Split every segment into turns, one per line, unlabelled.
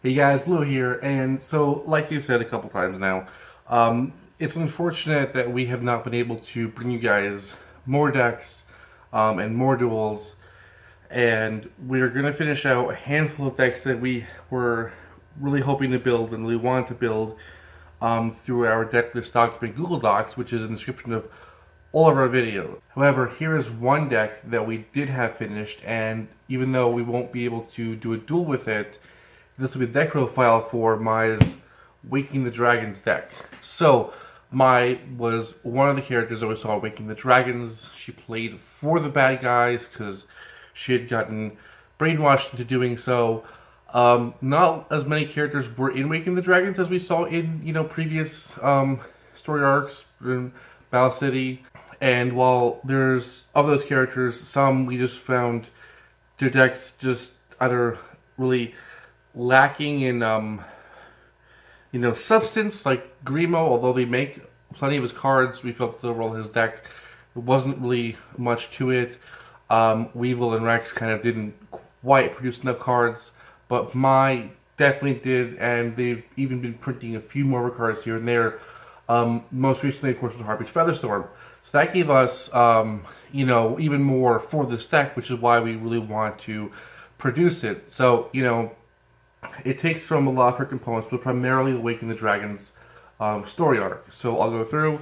Hey guys, Blue here, and so like you said a couple times now, it's unfortunate that we have not been able to bring you guys more decks and more duels, and we're going to finish out a handful of decks that we were really hoping to build and really wanted to build through our deck list document Google Docs, which is in the description of all of our videos. However, here is one deck that we did have finished, and even though we won't be able to do a duel with it, this will be the deck profile for Mai's Waking the Dragons deck. So, Mai was one of the characters that we saw Waking the Dragons. She played for the bad guys because she had gotten brainwashed into doing so. Not as many characters were in Waking the Dragons as we saw in, previous story arcs in Battle City. And while there's, of those characters, some we just found their decks just either really lacking in, substance, like Grimo. Although they make plenty of his cards, we felt the overall his deck, there wasn't really much to it. Weevil and Rex kind of didn't quite produce enough cards, but Mai definitely did, and they've even been printing a few more cards here and there. Most recently, of course, was Harpy's Featherstorm. So that gave us, even more for this deck, which is why we really want to produce it. So, it takes from a lot of her components, but primarily the Waking the Dragons story arc. So I'll go through.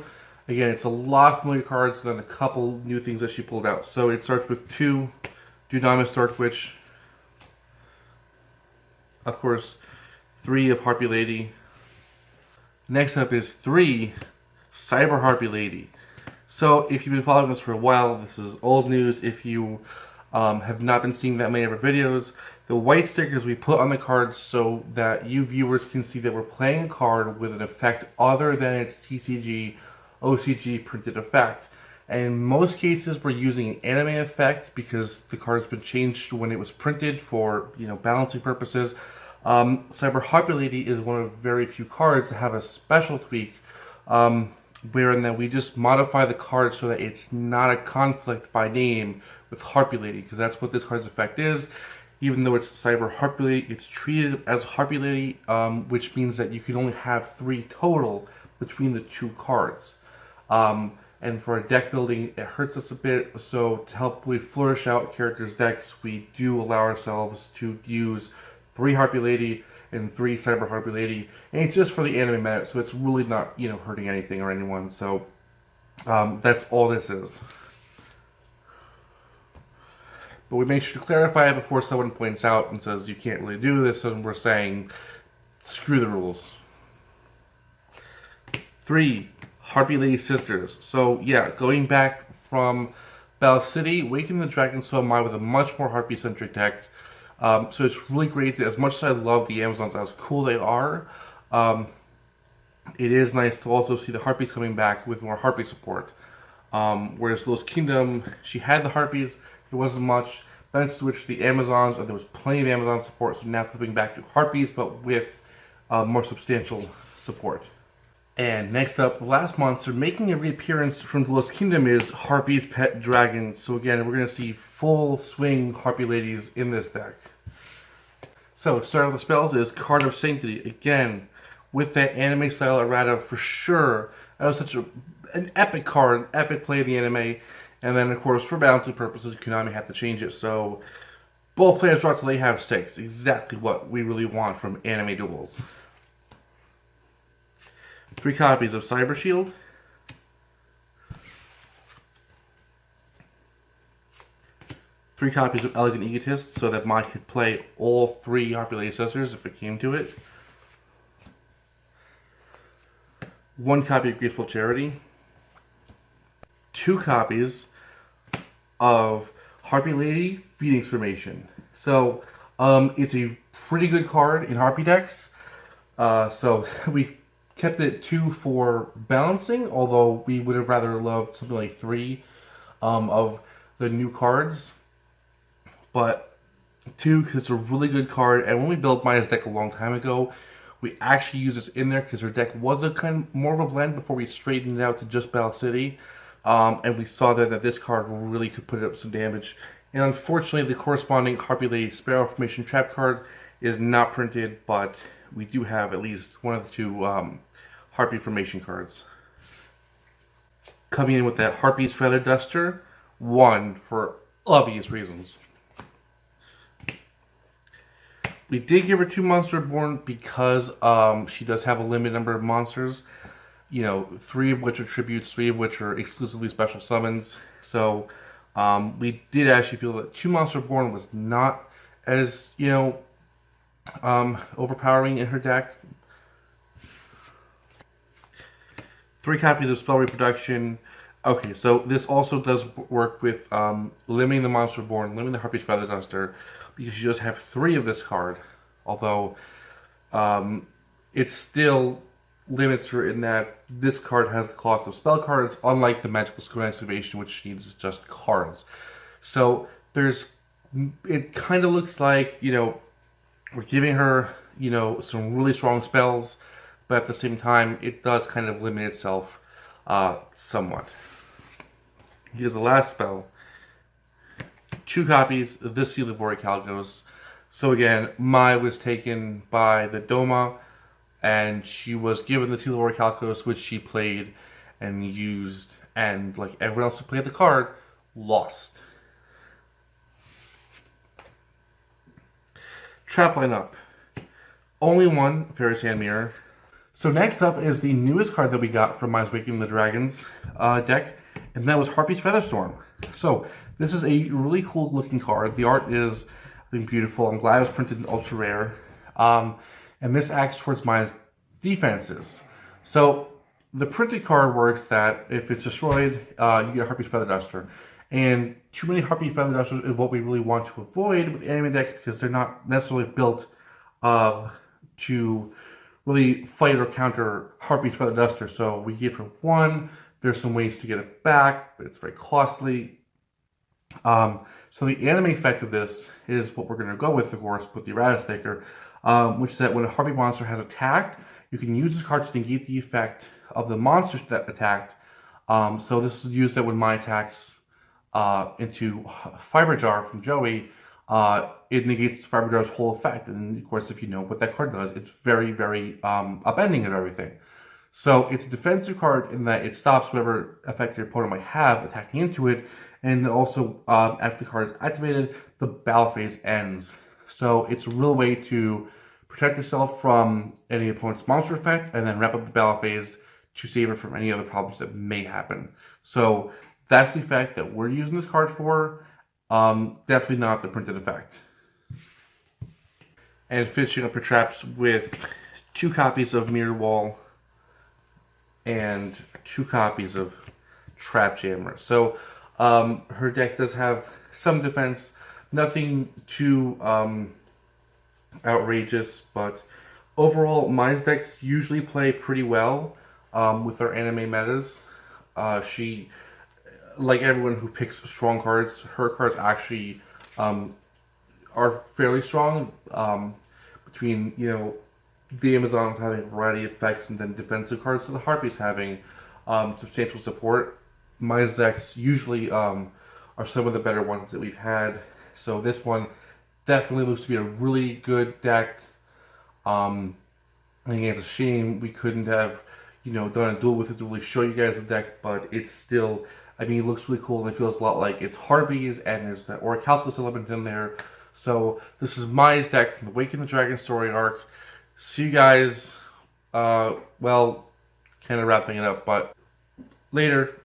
Again, it's a lot of familiar cards, and then a couple new things that she pulled out. So it starts with 2 Dunamis Dark Witch. Of course, 3 of Harpy Lady. Next up is 3 Cyber Harpy Lady. So if you've been following us for a while, this is old news. If you have not been seeing that many of our videos, the white stickers we put on the cards so that you viewers can see that we're playing a card with an effect other than its TCG, OCG printed effect. And in most cases, we're using an anime effect because the card's been changed when it was printed for, balancing purposes. Cyber Harpy Lady is one of very few cards to have a special tweak, wherein that we just modify the card so that it's not a conflict by name with Harpy Lady, because that's what this card's effect is. Even though it's Cyber Harpy Lady, it's treated as Harpy Lady, which means that you can only have 3 total between the 2 cards. And for a deck building, it hurts us a bit, so to help really flourish out characters' decks, we do allow ourselves to use 3 Harpy Lady and 3 Cyber Harpy Lady, and it's just for the anime meta, so it's really not, hurting anything or anyone, so that's all this is. But we make sure to clarify it before someone points out and says you can't really do this, and we're saying screw the rules. 3 Harpy Lady Sisters. So yeah, going back from Battle City, Waking the Dragon saw Mai with a much more Harpy-centric deck. So it's really great that, as much as I love the Amazons, as cool they are, it is nice to also see the Harpies coming back with more Harpy support. Whereas Lost Kingdom, she had the Harpies, there wasn't much. Then switched to the Amazons, and there was plenty of Amazon support, so now flipping back to Harpies, but with more substantial support. And next up, the last monster making a reappearance from the Lost Kingdom is Harpy's Pet Dragon. So again, we're going to see full swing Harpy Ladies in this deck. So, starting with the spells is Card of Sanctity. Again, with that anime style errata for sure. That was such an epic card, epic play in the anime. And then, of course, for balancing purposes, Konami had to change it. So, both players draw till they have 6. Exactly what we really want from anime duels. 3 copies of Cyber Shield. 3 copies of Elegant Egotist, so that Mai could play all 3 Harpy Lady Sisters if it came to it. 1 copy of Grateful Charity. 2 copies of Harpy Lady Phoenix Formation. So, it's a pretty good card in Harpy decks. So, we kept it 2 for balancing, although we would have rather loved something like 3 of the new cards. But 2, because it's a really good card, and when we built Mai's deck a long time ago, we actually used this in there because her deck was a kind of more of a blend before we straightened it out to just Battle City. And we saw that this card really could put up some damage. And unfortunately, the corresponding Harpy Lady Sparrow Formation trap card is not printed, but we do have at least one of the two Harpy formation cards. Coming in with that Harpy's Feather Duster, 1 for obvious reasons. We did give her 2 Monster Reborn because she does have a limited number of monsters. You know, 3 of which are tributes, 3 of which are exclusively special summons. So we did actually feel that 2 Monster Reborn was not as, you know, overpowering in her deck. 3 copies of Spell Reproduction. Okay, so this also does work with limiting the Monster Reborn, limiting the Harpy's Feather Duster, because you just have 3 of this card. Although it still limits her in that this card has the cost of spell cards, unlike the Magical School Excavation, which needs just cards. So it kind of looks like, you know, we're giving her, you know, some really strong spells, but at the same time, it does kind of limit itself somewhat. Here's the last spell. 2 copies of this Seal of Orichalcos. So again, Mai was taken by the Doma, and she was given the Seal of Orichalcos, which she played and used, and like everyone else who played the card, lost. Trap lineup. Only 1 Fairy Sand Mirror. So next up is the newest card that we got from Mai's Waking the Dragons deck, and that was Harpy's Featherstorm. So this is a really cool looking card. The art is beautiful. I'm glad it was printed in ultra rare. And this acts towards Mai's defenses. So the printed card works that if it's destroyed, you get Harpy's Feather Duster. And too many Harpy Feather Dusters is what we really want to avoid with anime decks, because they're not necessarily built to really fight or counter Harpy's Feather Duster. So we give her 1. There's some ways to get it back, but it's very costly. So the anime effect of this is what we're going to go with, of course, with the Errata Staker, which is that when a Harpy monster has attacked, you can use this card to negate the effect of the monsters that attacked. So this is used that when Mai attacks into Fiber Jar from Joey, it negates Fiber Jar's whole effect. And of course, if you know what that card does, it's very, very upending of everything. So it's a defensive card in that it stops whatever effect your opponent might have attacking into it, and also after the card is activated, the battle phase ends. So it's a real way to protect yourself from any opponent's monster effect, and then wrap up the battle phase to save it from any other problems that may happen. So that's the effect that we're using this card for. Definitely not the printed effect. And finishing up your traps with 2 copies of Mirror Wall and 2 copies of Trap Jammer. So her deck does have some defense, nothing too outrageous, but overall Mai's decks usually play pretty well with her anime metas. She, like everyone who picks strong cards, her cards actually are fairly strong. Between, you know, the Amazons having a variety of effects, and then defensive cards, so the Harpies having substantial support. Mai's decks usually are some of the better ones that we've had. So this one definitely looks to be a really good deck. I think it's a shame we couldn't have, you know, done a duel with it to really show you guys the deck, but it's still, I mean, it looks really cool, and it feels a lot like it's Harpies, and there's that Orichalcos element in there. So this is Mai's deck from the Waking the Dragon story arc. See you guys, well, kind of wrapping it up, but later.